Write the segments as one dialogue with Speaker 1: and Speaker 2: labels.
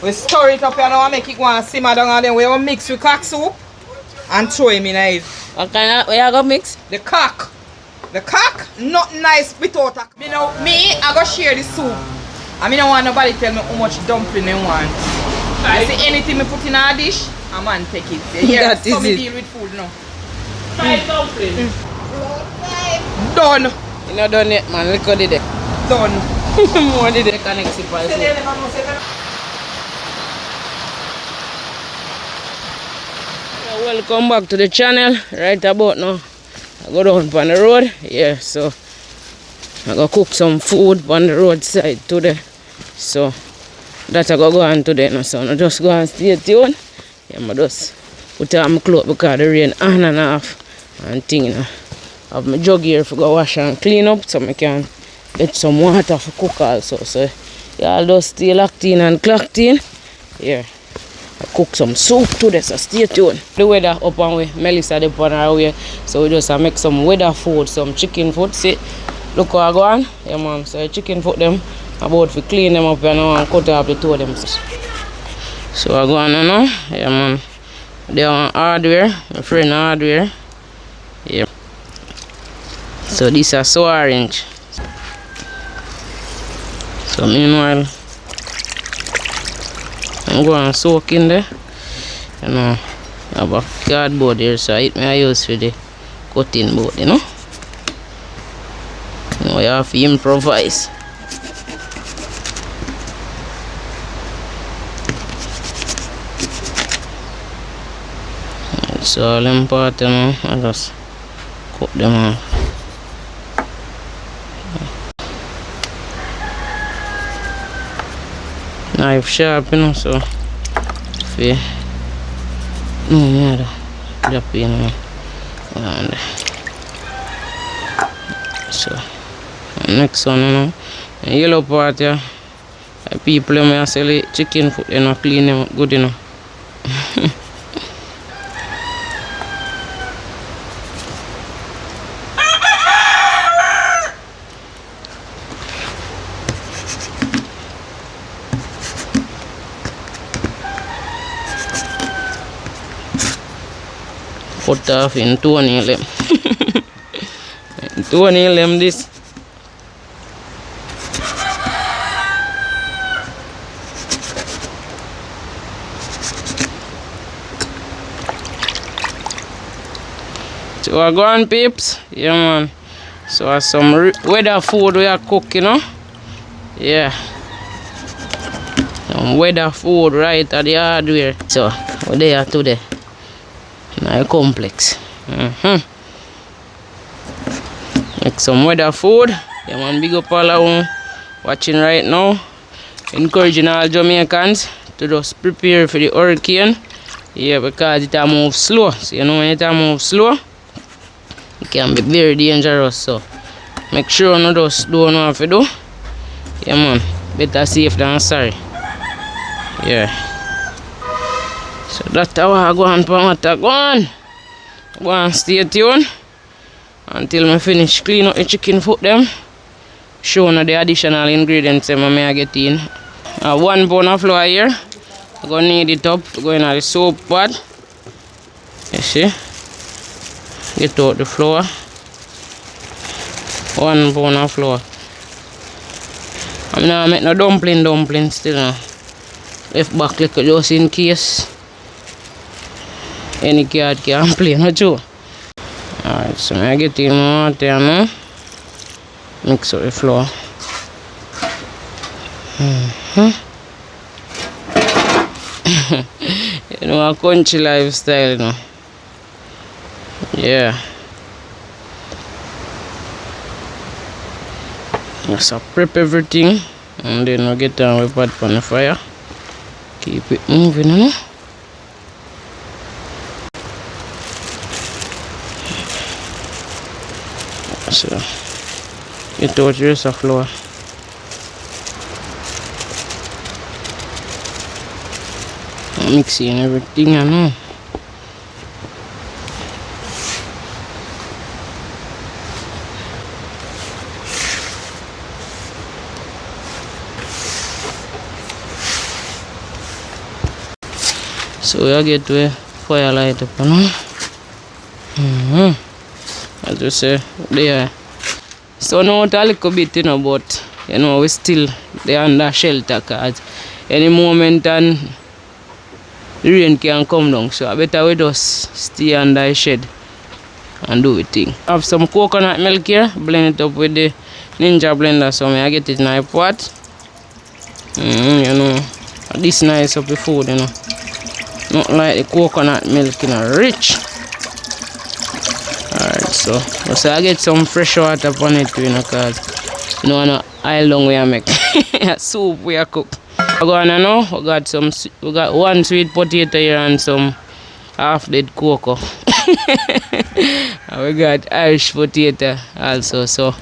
Speaker 1: We stir it up and now make it go and simmer down and then we will mix with cock soup and throw him in it.
Speaker 2: What kind of, what you gonna mix?
Speaker 1: The cock. The cock, not nice without a... Me, I go share the soup. I mean, I don't want nobody tell me how much dumpling they want. You see anything me put in a dish, a man take it. Yeah,
Speaker 2: that is
Speaker 1: so me
Speaker 2: it.
Speaker 1: deal with food now.
Speaker 3: Fried dumpling.
Speaker 1: Done.
Speaker 2: You know done yet, man. Look how did it.
Speaker 1: Done.
Speaker 2: More did it. Connect the price. Welcome back to the channel. Right about now, I go down on the road. Yeah, so I go cook some food on the roadside today. So that's I go on today now. So I just go and stay tuned. Yeah, I just put on my clothes because the rain on and off and thing, you know. I have my jug here for go wash and clean up so I can get some water for cook also. So yeah, I'll just stay locked in and clocked in. Yeah. I cook some soup today, so stay tuned. The weather up and way, Melissa up on our way. So we just make some weather food, some chicken food. See, look how I go on. Yeah man, so chicken food them, about to clean them up and cut off the two of them. So I go on now, yeah man. They are hardware, my friend hardware. Yeah. So this is so orange. So meanwhile, I'm going to soak in there. You know, I have a cardboard here, so I use for the cutting board, you know. Now you have to improvise. It's all important, you know. I just cut them off. Knife sharp, you know, so if you drop in and so next one, you know, the yellow part, yeah, people may sell chicken food, you know, clean them up good, you know. Put off in 2 nail 2 nail this. So I go on peeps, yeah man. So some weather food we are cooking, you know. Yeah. Some weather food right at the hardware. So we're there today. Now complex. Make some weather food. Yeah man, big up all of watching right now. Encouraging all Jamaicans to just prepare for the hurricane. Yeah, because it moves slow. So you know when it moves slow, it can be very dangerous. So make sure you just don't know what to do. Yeah man, better safe than sorry. Yeah. So that's how I go on for what I go on. Go on, stay tuned until I finish clean up the chicken foot them. Show you the additional ingredients I may get in. 1 pound of flour here. I'm going to knead it up to go in the soap pot. You see? Get out the flour. 1 pound of flour. I'm not making no dumpling still now. Left back like just in case. Any cat can play, no joke. Alright, so I get in water now. Mix up the flour. You know, a country lifestyle, you know. Yeah. So prep everything and then we get down with pot on the fire. Keep it moving, you know. So, get out the rest of flour. Mixing everything, I know. So we get to a fire light up, you know. As we say, there. So now it's a little bit, you know, but you know we still there under shelter cause any moment and the rain can come down. So I better we just stay under the shed and do it thing. I have some coconut milk here, blend it up with the Ninja blender, so I get it in a pot. You know, this nice up the food, you know. Not like the coconut milk, you know, rich. Alright, so I get some fresh water upon it too, you know, cause you know no oil long we make soup we are cook. I go on now, we got one sweet potato here and some half dead cocoa. And we got Irish potato also, so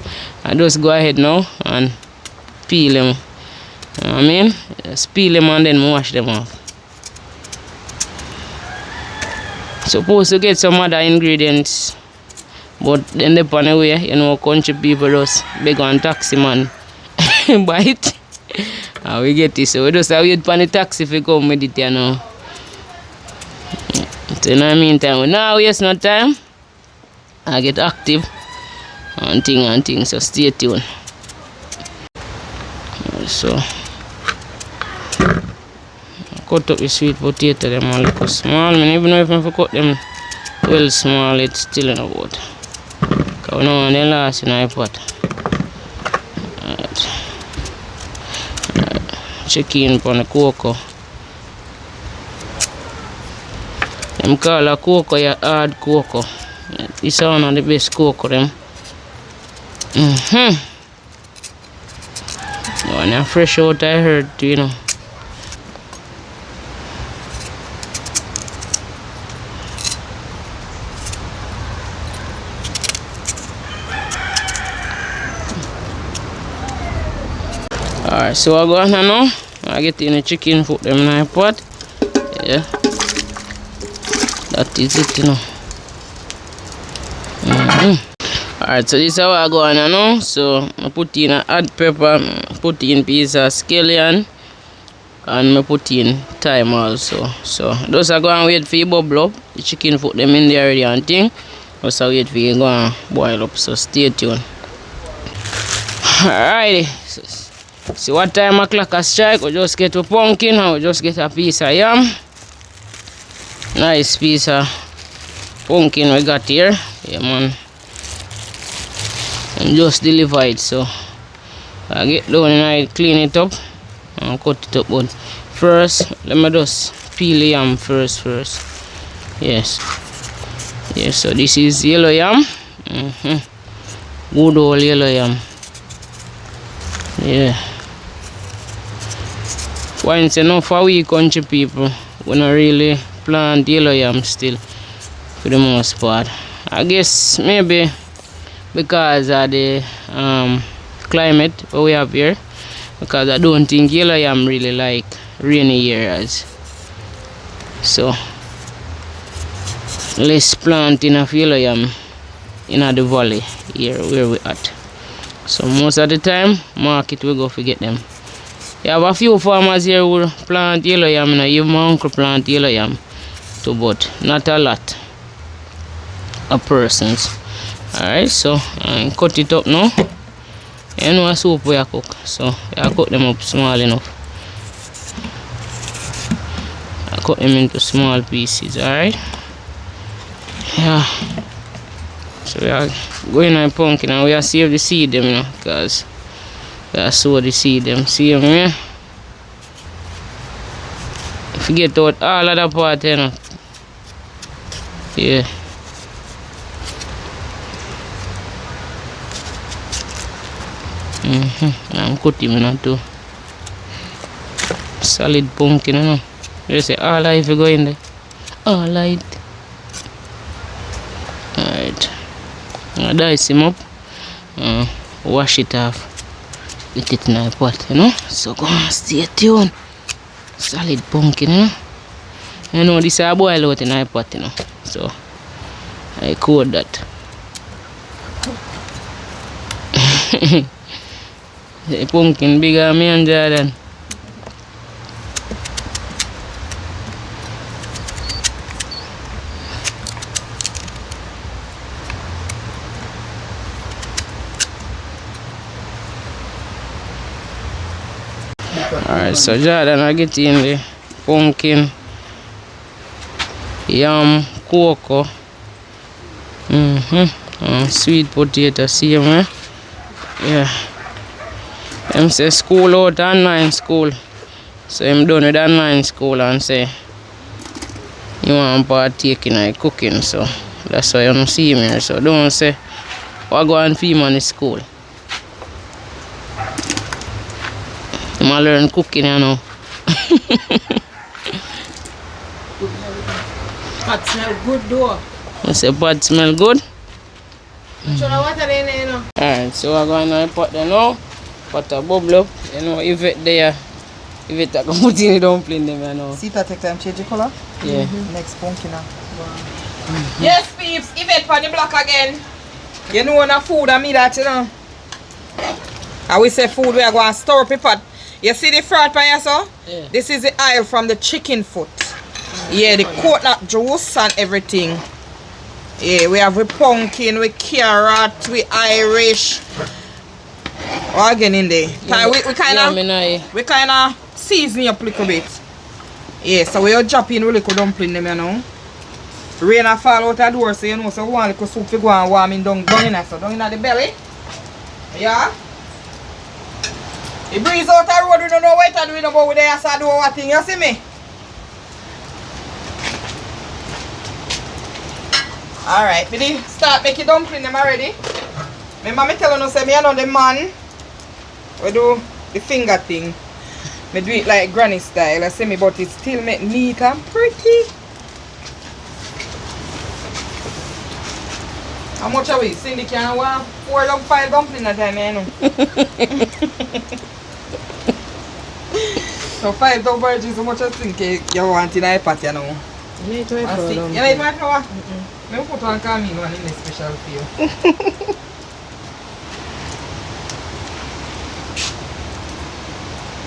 Speaker 2: I just go ahead now and peel them. You know what I mean? Just peel them and then wash them off. Supposed to get some other ingredients, but then they on the way, you know, country people just beg on taxi man buy it. And we get it, so we just wait for the taxi if we come with it, you know. So in the meantime, we now waste no time. I get active and thing, so stay tuned. So cut up the sweet potato them a little small. I mean, even if I cut them well small, it's still in the water. Because we don't want them last in the pot. Alright. Check in upon the cocoa. Them call a cocoa a hard cocoa. This is one of the best cocoa them. One are fresh out I heard too, you know. Alright, so I go on now. I get in the chicken, put them in the pot. Yeah. That is it, you know. Alright, so this is how I go on now. So I put in a hot pepper, put in piece of scallion, and I put in thyme also. So those are going to wait for you bubble up. The chicken put them in there already and thing. Just wait for you go and boil up. So stay tuned. Alrighty. See what time o'clock I strike. We just get a pumpkin and we just get a piece of yam. Nice piece of pumpkin we got here. Yeah, man. And just deliver it. So I get down and I clean it up and cut it up. But first, let me just peel the yam first. Yes. Yes, so this is yellow yam. Good old yellow yam. Yeah. Once enough for we country people, we don't really plant yellow yam still for the most part. I guess maybe because of the climate what we have here, because I don't think yellow yam really like rainy areas. So less planting of yellow yam in the valley here where we at. So most of the time market we go forget them. You have a few farmers here who plant yellow yam, you know, even my uncle plant yellow yam too, but not a lot of persons. Alright, so I cut it up now. You know a soup we cook, so I cut them up small enough. I cut them into small pieces, alright? Yeah. So we are going on pumpkin and we are save the seed them, you know, because we are sow the seed them. See them here? Forget out all of the part, you know. Yeah. I'm cutting it too. Solid pumpkin, you know. You say all life you go in there. All light. Alright. I dice him up. Wash it off. Put it in a pot, you know. So go on, stay tuned. Solid pumpkin, you know. You know, this is boil out in a pot, you know. So I code that. The pumpkin bigger me and Jordan. Alright, so Jordan I get in the pumpkin, yam, cocoa, sweet potato, same eh? Yeah. Them say school out online school. So I'm done with online school and say you want to partake in the cooking, so that's why you don't see me here. So don't say what go and feed man in school. I'm learn cooking, you know.
Speaker 1: Pot smell good though.
Speaker 2: I say pot smell good.
Speaker 1: Show the water in there, you know.
Speaker 2: Alright, so we're going to pot there now. Pot a bubble up. You know, if it there, if it I can put in the dumpling them, you know.
Speaker 1: See that take time change the color?
Speaker 2: Yeah.
Speaker 1: Next pumpkin now. Yes, peeps, Yvette on the block again. You know na food and me that, you know. I will say food we are going to stir up the pot. You see the fry pan here, so?
Speaker 2: Yeah.
Speaker 1: This is the oil from the chicken foot. Yeah, the coconut juice and everything. Yeah, we have with pumpkin, with carrot, with Irish. All again in there.
Speaker 2: Yeah,
Speaker 1: We kind of season up a little bit. Yeah, so we are dropping a little dumpling them, you know. Rain a fall out the door, so you know, so we want a little soup to go and warm in down in there, so down in the belly. Yeah. The breeze out the road, we don't know what to do about with the ass do what thing, you see me? Alright, we start making dumpling them already. Remember me telling you, say me know the man we do the finger thing. Me do it like granny style, I see me, but it still make neat and pretty. How much are we? Cindy can want 4 long 5 dumplings at a time, you know. So 5 double virgins, how much I think you want in a pot, you know?
Speaker 2: You need to wait for
Speaker 1: You need my flour? I put one Camille one in the special for you.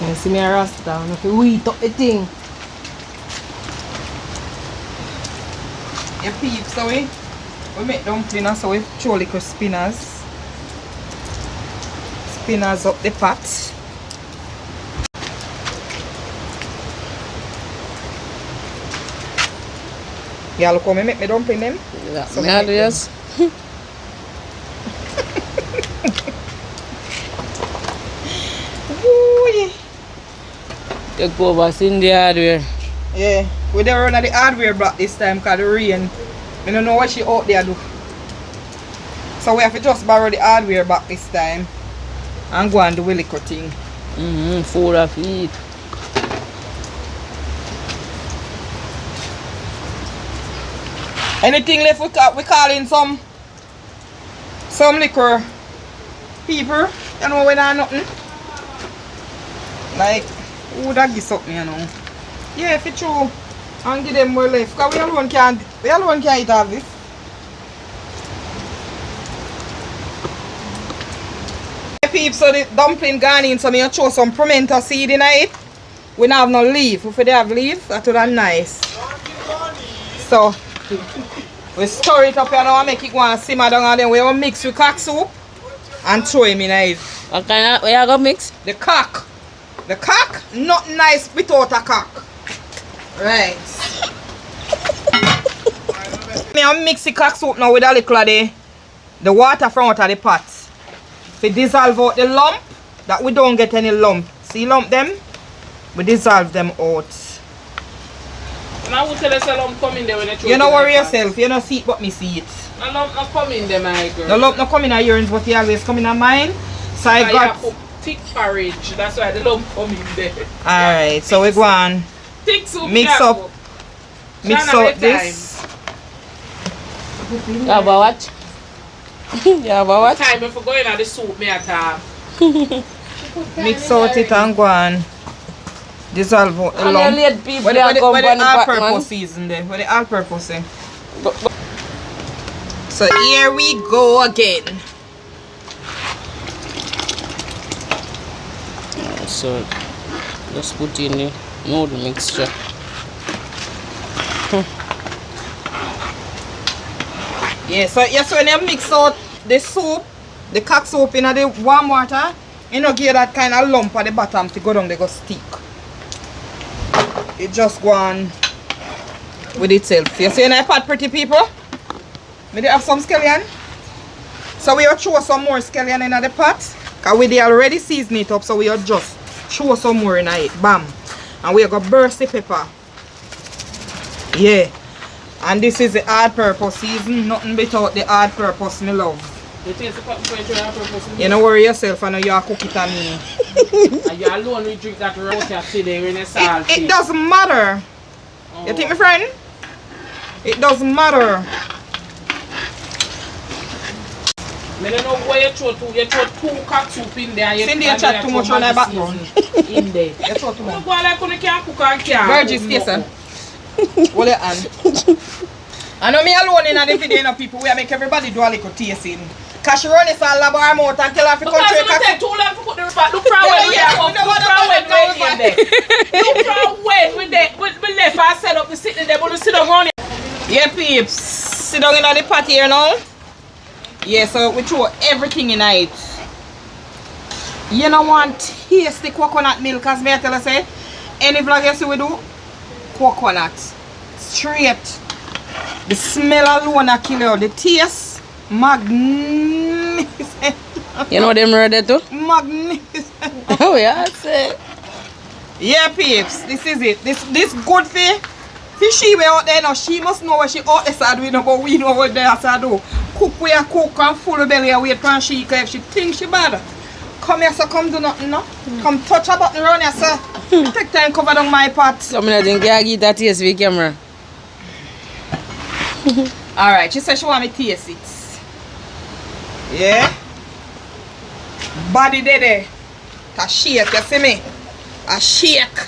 Speaker 3: You see me a rasta down, if you wheat up the thing.
Speaker 1: You peep, so we make dumplings, so we throw little spinners. Spinners up the pot. Yeah, look how me make me dumpling them.
Speaker 2: Yeah,
Speaker 1: So
Speaker 2: me
Speaker 1: me
Speaker 2: I
Speaker 1: make them.
Speaker 2: just
Speaker 1: Ooh,
Speaker 2: take over Cindy hardware.
Speaker 1: yeah, we don't run at the hardware block this time because the rain. I don't know what she out there do. So we have to just borrow the hardware back this time and go and do a little thing.
Speaker 2: Food of eat.
Speaker 1: Anything left we call in some liquor people, you know, when I nothing. Like, who that give something, you know. Yeah, if it's true, and give them more left. Because we alone can't eat all this. Peeps, so the dumpling gone in, so me throw some pimento seed in it. We don't have no leaf. If we have leaf, that would be nice. So we stir it up here now and make it go and simmer down, and then we will mix with cock soup and throw him in it.
Speaker 2: What kind of, where you go mix?
Speaker 1: The cock. The cock, not nice without a cock. Right. Me I mix the cock soup now with a little of the water from out of the pot. We dissolve out the lump, that we don't get any lump. See lump them? We dissolve them out.
Speaker 3: And I will tell us a lump come in there when I throw
Speaker 1: You
Speaker 3: it
Speaker 1: don't
Speaker 3: in
Speaker 1: worry
Speaker 3: the pot.
Speaker 1: yourself, you don't see it but me see it.
Speaker 3: No lump not come in there, my girl.
Speaker 1: The lump not come in yours, but you always come in mine. So I got.
Speaker 3: put thick porridge, that's why the lump come in there.
Speaker 1: Alright, so we go on.
Speaker 3: Thick soup.
Speaker 1: Mix
Speaker 3: yeah,
Speaker 1: up. Mix
Speaker 3: Shana,
Speaker 1: out this.
Speaker 2: You have a what? You have a what?
Speaker 3: Time if we go in at the soup, me at
Speaker 1: Mix out it and go on. Dissolve out the
Speaker 2: And
Speaker 1: lump.
Speaker 2: the late people
Speaker 1: Where
Speaker 2: they
Speaker 1: the
Speaker 2: come on the pot, man.
Speaker 1: all-purpose season there? Where the all-purpose eh? So here we go again.
Speaker 2: So just put in the noodle mixture.
Speaker 1: Yeah, so yes, when you mix out the soup, the cock soup in the warm water, You know, give that kind of lump at the bottom to go down, they go stick. It just go on with itself. You see in that pot, pretty people? Maybe have some scallion. So we will throw some more scallion in the pot. Because we already season it up, so we will just throw some more in it. Bam. And we are going to burst the pepper. Yeah. And this is the all-purpose season. Nothing without the all-purpose, me love.
Speaker 3: You taste the pot before you throw the all-purpose?
Speaker 1: You don't worry yourself, I know you are cooking it on me.
Speaker 3: And you alone will drink that water today when it's salty.
Speaker 1: It doesn't matter.
Speaker 3: Oh.
Speaker 1: You think, my friend? It doesn't matter.
Speaker 3: I don't know where you throw two. You throw two cock soup in there.
Speaker 1: Cindy, you chat too much on the background.
Speaker 3: In there.
Speaker 1: You throw too
Speaker 3: You
Speaker 1: much.
Speaker 3: go like you can't cook and can't.
Speaker 1: Virgin station. Hold your hand. I know me alone in the video, you know, people, we make everybody do a little tasting. Because she run this all about her mouth and tell her to
Speaker 3: because
Speaker 1: country.
Speaker 3: Because it take too long to put the pot. Look from when we left in there. Look from when we left and set up the sitting there, but we sit down on it.
Speaker 1: Yeah, peeps. Sit down in the pot here now. Yeah, so we throw everything in it. You don't want tasty coconut milk, as me I tell you, say, any vlog you see we do, coconut. Straight. The smell alone a kill you. The taste, magnificent.
Speaker 2: You know them ready too?
Speaker 1: Magnificent.
Speaker 2: Oh yeah, say.
Speaker 1: Yeah, peeps, this is it. This good for she way out there now. She must know what she out there side we know, but we know what there side do. Cook where you cook and full belly and wait for she if she thinks she bad. Come here, so come do nothing, no? Come touch her button around here, sir. Take time cover down my pot.
Speaker 2: So I think you get that taste with camera.
Speaker 1: Alright, she said she want me to taste it. Yeah? Body there. A shake, you see me? A shake.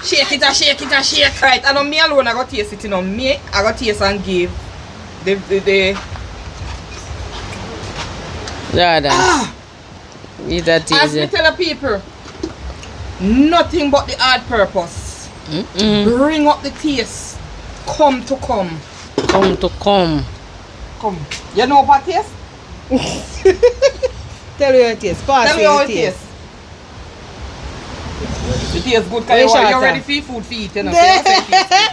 Speaker 1: Shake it, a shake it, a shake. Right, I know me alone I got taste it, you know. Me, I got taste and give the
Speaker 2: Yeah, that. Eat that taste.
Speaker 1: as me tell the people, nothing but the hard purpose. Bring up the taste. Come to come.
Speaker 2: Come to come.
Speaker 1: Come. You know what taste?
Speaker 4: Tell you how it tastes. Pass
Speaker 1: Tell me how it tastes. It tastes good because you're ready for food for eat, you know. So you say it tastes good.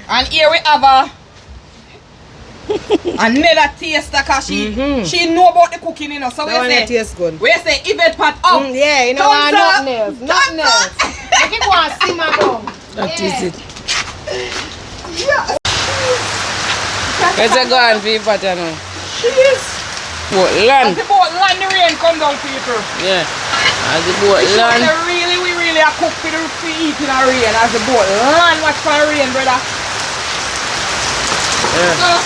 Speaker 1: And here we have another taster because she know about the cooking, you know. So we
Speaker 4: That one
Speaker 1: say,
Speaker 4: tastes good.
Speaker 1: we say, if it pot up.
Speaker 4: Yeah, you know,
Speaker 1: thumbs up,
Speaker 4: nothing else. Nothing
Speaker 1: thumbs
Speaker 4: else. Make it go and simmer down.
Speaker 2: That is it.
Speaker 1: Yeah.
Speaker 2: Let's go and feed pot you know.
Speaker 1: Cheese.
Speaker 2: Boat
Speaker 1: As
Speaker 2: land.
Speaker 1: the boat land, the rain come down, people.
Speaker 2: Yeah. As the boat
Speaker 1: We
Speaker 2: land.
Speaker 1: really are cook for the eat in the rain. As the boat land, watch for the rain, brother.
Speaker 2: Yeah.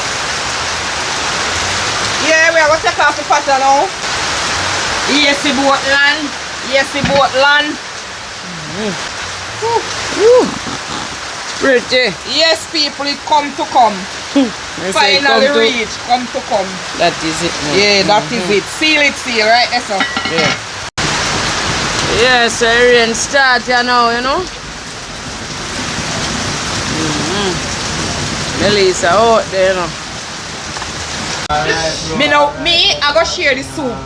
Speaker 1: Yeah, we are going to take off the pot now. Yes, the boat land. Yes, the boat land.
Speaker 2: Woo. Pretty.
Speaker 1: Yes, people, it come to come.
Speaker 2: I say
Speaker 1: Finally
Speaker 2: come to-
Speaker 1: reach, come to come.
Speaker 2: That is it. Man.
Speaker 1: Yeah, that is it. Seal it, seal, right? That's all.
Speaker 2: Yeah. Yeah, so rain start here now, you know. Melissa out there, you know.
Speaker 1: Me, I go share the soup.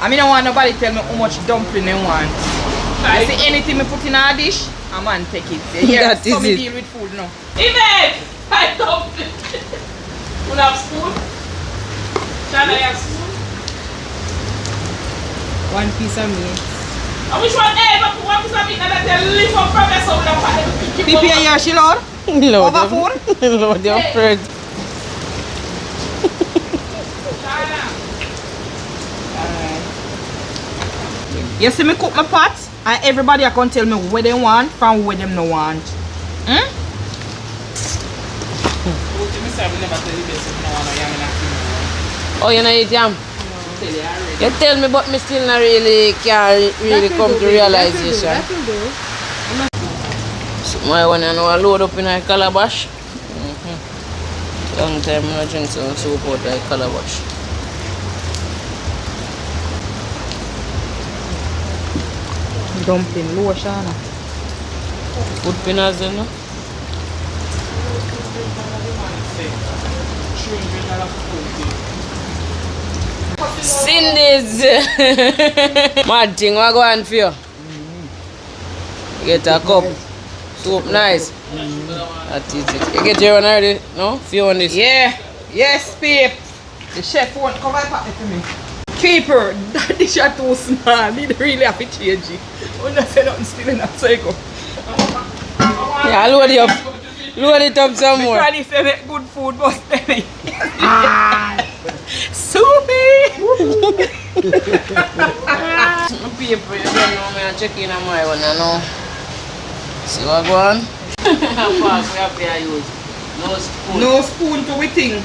Speaker 1: I don't want nobody tell me how much dumpling they want. I see anything me put in a dish, a man take it. Yeah,
Speaker 2: That
Speaker 1: so
Speaker 2: is
Speaker 1: me
Speaker 2: it.
Speaker 1: deal with food now.
Speaker 3: Even! I don't. You have spoon? Shall I have spoon?
Speaker 4: One piece of meat.
Speaker 3: I wish one ever put one piece of meat and that they lift up from there so we don't want them to pick it
Speaker 1: People
Speaker 3: up.
Speaker 1: here, she Lord.
Speaker 2: Lord,
Speaker 1: Over food?
Speaker 2: Lord, you're afraid.
Speaker 1: You see me cook my pot, and everybody I can tell me what they want from what them no want.
Speaker 2: Oh, you know eat yam? You tell me, but me still not really can't really come to realization.
Speaker 4: That will do.
Speaker 2: So my one and I load up in a calabash. Long time I drink some soup out like calabash.
Speaker 1: Dumpling, lotion.
Speaker 2: Good pinners, you know. Cindy's. Mad thing, what go on for you? Get a cup. Soup nice. That is it. You get your one already? No? If you want this?
Speaker 1: Yeah. Yes, babe. The chef won't come and pack it for me. Keeper, that dish are too small. Need really have to change it. I don't say nothing still in that cycle.
Speaker 2: Yeah, load it up. Load it up some more.
Speaker 1: Because if you make good food, but then soupy!
Speaker 2: People, you don't know me, I'm checking on my one, I know. See what go on? How fast we have to use? No spoon.
Speaker 1: No spoon to we thing.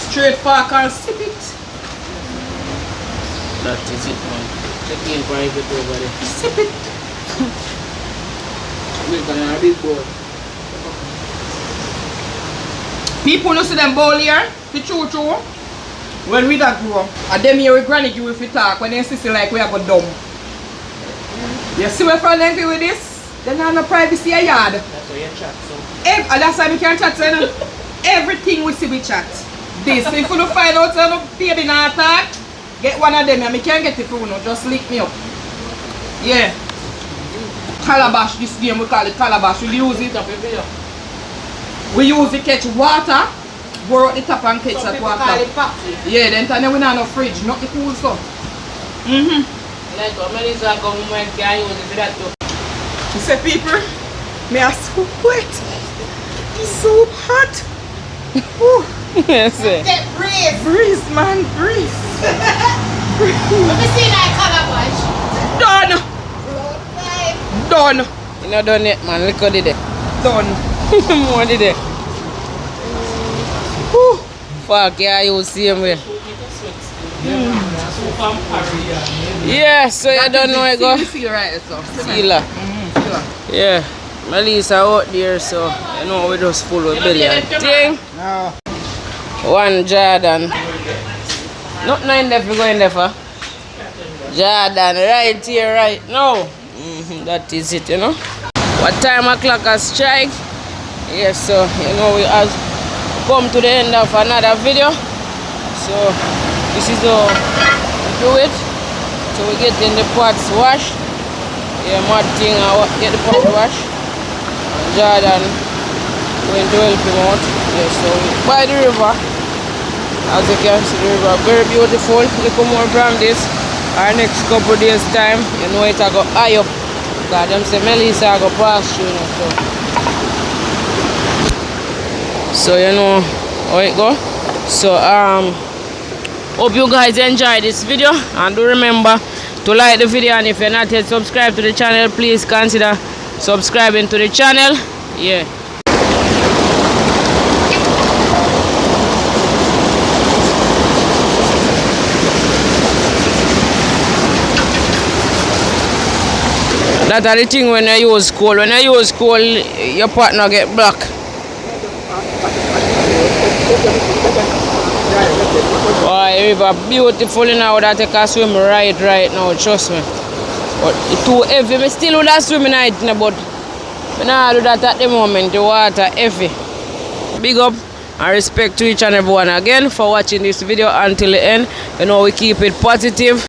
Speaker 1: Straight fork and sip it.
Speaker 2: That is it, man. Checking for everybody.
Speaker 1: Sip it.
Speaker 2: We're gonna have a big bowl.
Speaker 1: People know see them bowl here, the choo-choo. When we that grow up, and them here with granny give if we talk, when they see like we have a dumb. You see where from them with this? They don't have no privacy a yard.
Speaker 2: That's why you chat, so.
Speaker 1: And that's why we can chat, so everything we see we chat. This, if you don't find out so no baby not talk, get one of them and I can't get it for you, just lick me up. Yeah. Calabash, this game we call it calabash. We use it. We use it catch water, pour out the top and catch that water. Yeah, then we don't have no fridge, not the cool stuff.
Speaker 2: Like how many is that government can use it for that too?
Speaker 1: You say people, me are so wet. It's so hot. Ooh.
Speaker 2: Yes, sir.
Speaker 4: Get breeze.
Speaker 1: Breeze, man, breeze.
Speaker 4: Let me see that calabash.
Speaker 1: Done. Done.
Speaker 2: You not done yet, man. Look how did it.
Speaker 1: Done.
Speaker 2: More did it. Fuck, yeah, you same way. Yeah, so you don't know it go.
Speaker 1: Seal right, so.
Speaker 2: Sealer.
Speaker 1: Sealer.
Speaker 2: Yeah. Melissa out there, so you know we just full of belly and thing.
Speaker 1: No.
Speaker 2: One Jordan. Not nine left, we go in there for. Jordan, right here, right now. That is it, you know. What time o'clock has strike? Yes, so you know we have come to the end of another video. So this is how we do it. So we get in the pots wash. Yeah, mud thing, I get the pot wash. And Jordan going to help him out. Yeah, so by the river. As you can see, the river very beautiful. Look more from this. Our next couple of days time, you know it will go high up. Because them say Melissa go pass through, you know, so you know how it go. So hope you guys enjoy this video, and do remember to like the video, and if you're not yet subscribed to the channel, please consider subscribing to the channel. Yeah. That's the thing when you use coal. When you use coal, your partner get black. Boy, river beautiful now that I can swim right now, trust me. But it's too heavy. I still would have swim in it, but I don't do that at the moment. The water heavy. Big up and respect to each and everyone again for watching this video until the end. You know we keep it positive.